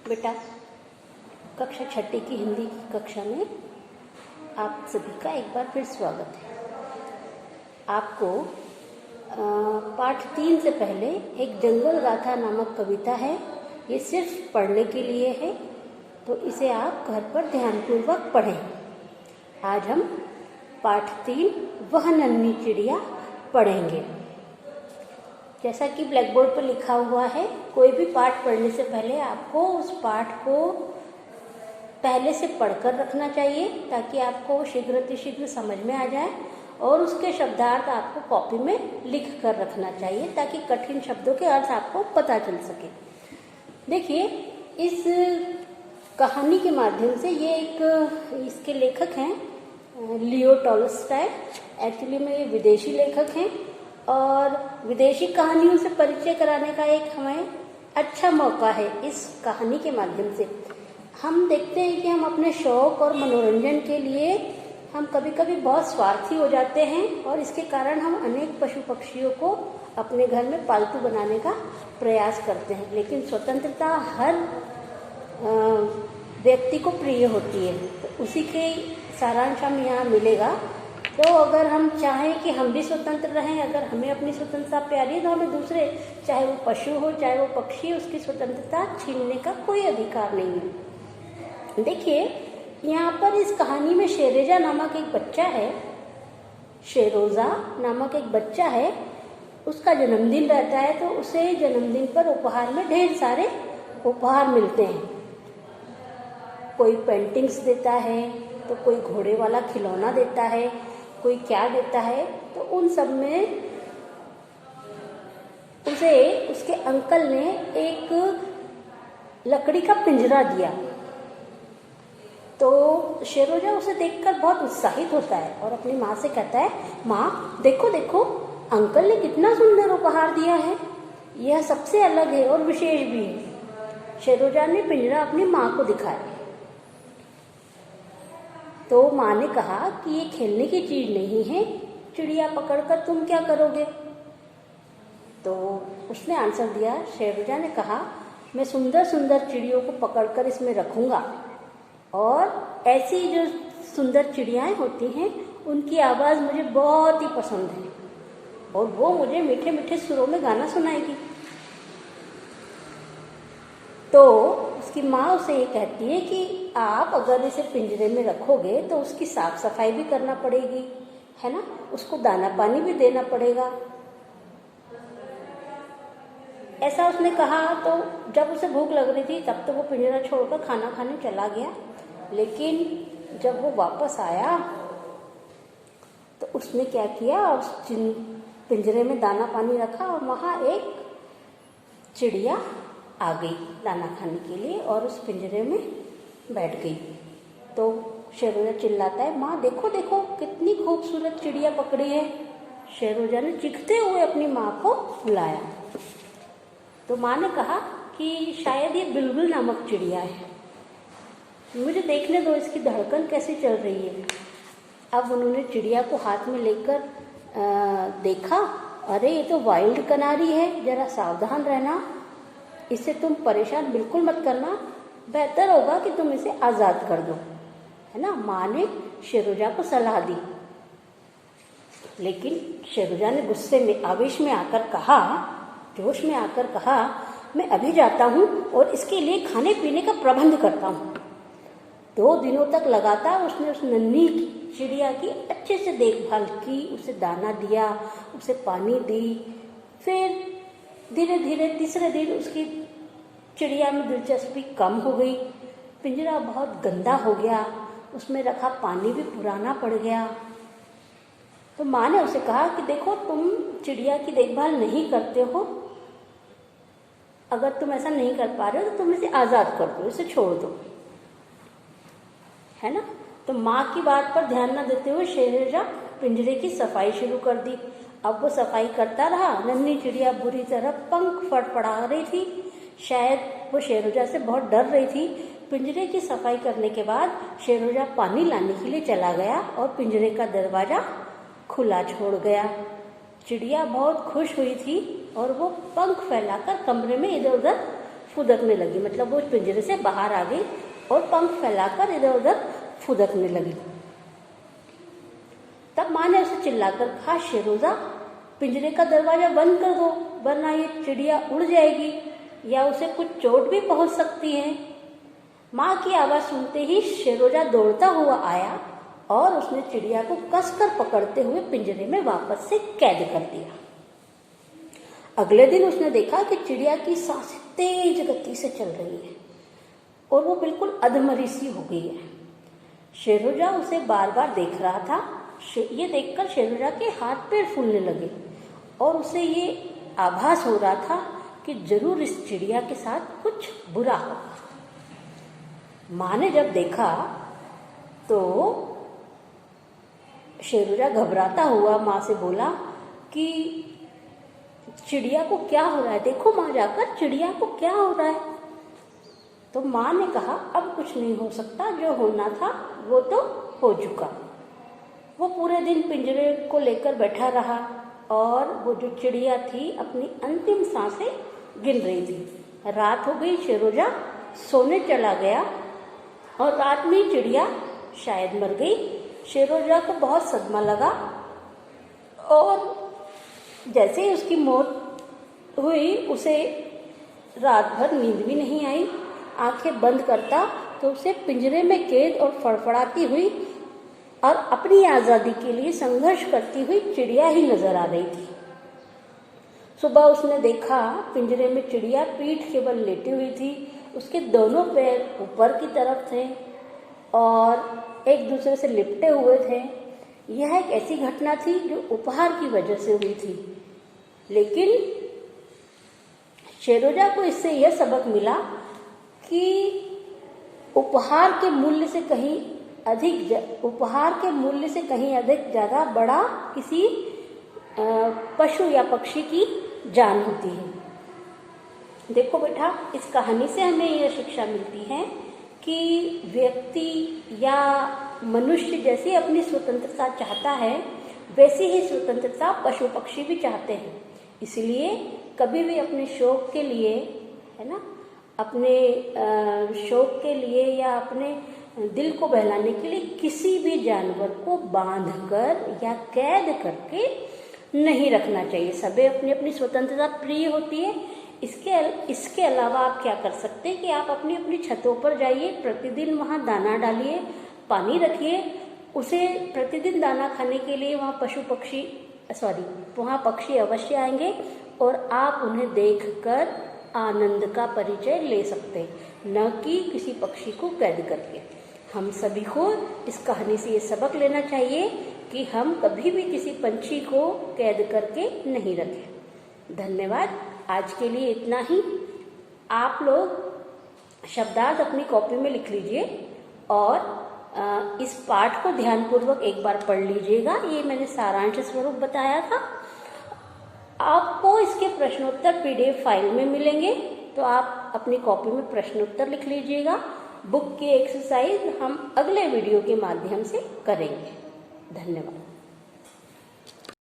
बेटा, कक्षा छठी की हिंदी की कक्षा में आप सभी का एक बार फिर स्वागत है। आपको पाठ 3 से पहले एक जंगल गाथा नामक कविता है। ये सिर्फ पढ़ने के लिए है, तो इसे आप घर पर ध्यानपूर्वक पढ़ें। आज हम पाठ 3 वह नन्ही चिड़िया पढ़ेंगे। जैसा कि ब्लैक बोर्ड पर लिखा हुआ है, कोई भी पाठ पढ़ने से पहले आपको उस पाठ को पहले से पढ़कर रखना चाहिए, ताकि आपको शीघ्र समझ में आ जाए, और उसके शब्दार्थ आपको कॉपी में लिख कर रखना चाहिए, ताकि कठिन शब्दों के अर्थ आपको पता चल सके। देखिए, इस कहानी के माध्यम से इसके लेखक हैं लियो टॉल्स्टॉय। एक्चुअली में ये विदेशी लेखक हैं, और विदेशी कहानियों से परिचय कराने का एक हमें अच्छा मौका है। इस कहानी के माध्यम से हम देखते हैं कि हम अपने शौक और मनोरंजन के लिए हम कभी कभी बहुत स्वार्थी हो जाते हैं, और इसके कारण हम अनेक पशु पक्षियों को अपने घर में पालतू बनाने का प्रयास करते हैं। लेकिन स्वतंत्रता हर व्यक्ति को प्रिय होती है, तो उसी के सारांश हम यहाँ मिलेगा। तो अगर हम चाहें कि हम भी स्वतंत्र रहें, अगर हमें अपनी स्वतंत्रता प्यारी है, तो हमें दूसरे, चाहे वो पशु हो चाहे वो पक्षी, उसकी स्वतंत्रता छीनने का कोई अधिकार नहीं है। देखिए, यहाँ पर इस कहानी में शेरोजा नामक एक बच्चा है। शेरोजा नामक एक बच्चा है, उसका जन्मदिन रहता है, तो उसे जन्मदिन पर उपहार में ढेर सारे उपहार मिलते हैं। कोई पेंटिंग्स देता है, तो कोई घोड़े वाला खिलौना देता है, कोई क्या देता है। तो उन सब में उसे उसके अंकल ने एक लकड़ी का पिंजरा दिया। तो शेरोजा उसे देखकर बहुत उत्साहित होता है और अपनी माँ से कहता है, माँ देखो देखो, अंकल ने कितना सुंदर उपहार दिया है, यह सबसे अलग है और विशेष भी है। शेरोजा ने पिंजरा अपनी माँ को दिखाया। तो माँ ने कहा कि ये खेलने की चीज नहीं है, चिड़िया पकड़कर तुम क्या करोगे? तो उसने आंसर दिया, शेरोजा ने कहा, मैं सुंदर सुंदर चिड़ियों को पकड़कर इसमें रखूंगा, और ऐसी जो सुंदर चिड़ियाएं होती हैं उनकी आवाज़ मुझे बहुत ही पसंद है, और वो मुझे मीठे मीठे सुरों में गाना सुनाएगी। तो उसकी माँ उसे ये कहती है कि आप अगर इसे पिंजरे में रखोगे तो उसकी साफ सफाई भी करना पड़ेगी, है ना, उसको दाना पानी भी देना पड़ेगा। ऐसा उसने कहा। तो जब उसे भूख लग रही थी तब तो वो पिंजरा छोड़कर खाना खाने चला गया। लेकिन जब वो वापस आया तो उसने क्या किया, उस पिंजरे में दाना पानी रखा, और वहाँ एक चिड़िया आ गई दाना खाने के लिए, और उस पिंजरे में बैठ गई। तो शेरोजा चिल्लाता है, माँ देखो देखो, कितनी खूबसूरत चिड़िया पकड़ी है। शेरोजा ने चीखते हुए अपनी माँ को बुलाया। तो माँ ने कहा कि शायद ये बुलबुल नामक चिड़िया है, मुझे देखने दो इसकी धड़कन कैसी चल रही है। अब उन्होंने चिड़िया को हाथ में लेकर देखा, अरे ये तो वाइल्ड कनारी है, जरा सावधान रहना, इसे तुम परेशान बिल्कुल मत करना, बेहतर होगा कि तुम इसे आज़ाद कर दो, है ना। माँ ने शेरोजा को सलाह दी। लेकिन शेरोजा ने गुस्से में, आवेश में आकर कहा, जोश में आकर कहा, मैं अभी जाता हूँ और इसके लिए खाने पीने का प्रबंध करता हूँ। 2 दिनों तक लगातार उसने उस नन्ही चिड़िया की अच्छे से देखभाल की, उसे दाना दिया, उसे पानी दी। फिर धीरे धीरे तीसरे दिन उसकी चिड़िया में दिलचस्पी कम हो गई। पिंजरा बहुत गंदा हो गया, उसमें रखा पानी भी पुराना पड़ गया। तो माँ ने उसे कहा कि देखो, तुम चिड़िया की देखभाल नहीं करते हो, अगर तुम ऐसा नहीं कर पा रहे हो तो तुम इसे आज़ाद कर दो, इसे छोड़ दो, है ना। तो माँ की बात पर ध्यान न देते हुए शेरोजा पिंजरे की सफाई शुरू कर दी। अब वो सफाई करता रहा। नन्ही चिड़िया बुरी तरह पंख फड़फड़ा रही थी, शायद वो शेरोजा से बहुत डर रही थी। पिंजरे की सफाई करने के बाद शेरोजा पानी लाने के लिए चला गया और पिंजरे का दरवाजा खुला छोड़ गया। चिड़िया बहुत खुश हुई थी और वो पंख फैलाकर कमरे में इधर उधर फुदकने लगी, मतलब वो पिंजरे से बाहर आ गई और पंख फैलाकर इधर उधर फुदकने लगी। तब माँ ने उसे चिल्लाकर कहा, शेरोजा पिंजरे का दरवाजा बंद कर दो, वरना ये चिड़िया उड़ जाएगी या उसे कुछ चोट भी पहुंच सकती है। माँ की आवाज सुनते ही शेरोजा दौड़ता हुआ आया और उसने चिड़िया को कसकर पकड़ते हुए पिंजरे में वापस से कैद कर दिया। अगले दिन उसने देखा कि चिड़िया की सांसें तेज गति से चल रही है और वो बिल्कुल अधमरी सी हो गई है। शेरोजा उसे बार बार देख रहा था। ये देखकर शेरोजा के हाथ पैर फूलने लगे और उसे ये आभास हो रहा था कि जरूर इस चिड़िया के साथ कुछ बुरा होगा। माँ ने जब देखा तो शेरोजा घबराता हुआ माँ से बोला कि चिड़िया को क्या हो रहा है, देखो माँ जाकर चिड़िया को क्या हो रहा है। तो माँ ने कहा, अब कुछ नहीं हो सकता, जो होना था वो तो हो चुका। वो पूरे दिन पिंजरे को लेकर बैठा रहा और वो जो चिड़िया थी अपनी अंतिम सांसें गिन रही थी। रात हो गई, शेरोजा सोने चला गया और रात में चिड़िया शायद मर गई। शेरोजा को बहुत सदमा लगा और जैसे ही उसकी मौत हुई उसे रात भर नींद भी नहीं आई। आंखें बंद करता तो उसे पिंजरे में कैद और फड़फड़ाती हुई और अपनी आज़ादी के लिए संघर्ष करती हुई चिड़िया ही नजर आ रही थी। सुबह उसने देखा पिंजरे में चिड़िया पीठ के बल लेटी हुई थी। उसके दोनों पैर ऊपर की तरफ थे और एक दूसरे से लिपटे हुए थे। यह एक ऐसी घटना थी जो उपहार की वजह से हुई थी, लेकिन शेरोजा को इससे यह सबक मिला कि उपहार के मूल्य से कहीं अधिक ज़्यादा बड़ा किसी पशु या पक्षी की जान होती है। देखो बेटा, इस कहानी से हमें यह शिक्षा मिलती है कि व्यक्ति या मनुष्य जैसी अपनी स्वतंत्रता चाहता है, वैसी ही स्वतंत्रता पशु पक्षी भी चाहते हैं। इसलिए कभी भी अपने शौक के लिए, है ना, अपने शौक के लिए या अपने दिल को बहलाने के लिए किसी भी जानवर को बांधकर या कैद करके नहीं रखना चाहिए। सभी अपनी अपनी स्वतंत्रता प्रिय होती है। इसके अलावा आप क्या कर सकते हैं कि आप अपनी अपनी छतों पर जाइए, प्रतिदिन वहाँ दाना डालिए, पानी रखिए। उसे प्रतिदिन दाना खाने के लिए वहाँ वहाँ पक्षी अवश्य आएंगे और आप उन्हें देखकर आनंद का परिचय ले सकते हैं, न कि किसी पक्षी को कैद करके। हम सभी को इस कहानी से ये सबक लेना चाहिए कि हम कभी भी किसी पंछी को कैद करके नहीं रखें। धन्यवाद। आज के लिए इतना ही। आप लोग शब्दार्थ अपनी कॉपी में लिख लीजिए और इस पाठ को ध्यानपूर्वक एक बार पढ़ लीजिएगा। ये मैंने सारांश स्वरूप बताया था। आपको इसके प्रश्नोत्तर PDF फाइल में मिलेंगे, तो आप अपनी कॉपी में प्रश्नोत्तर लिख लीजिएगा। बुक की एक्सरसाइज हम अगले वीडियो के माध्यम से करेंगे। धन्यवाद।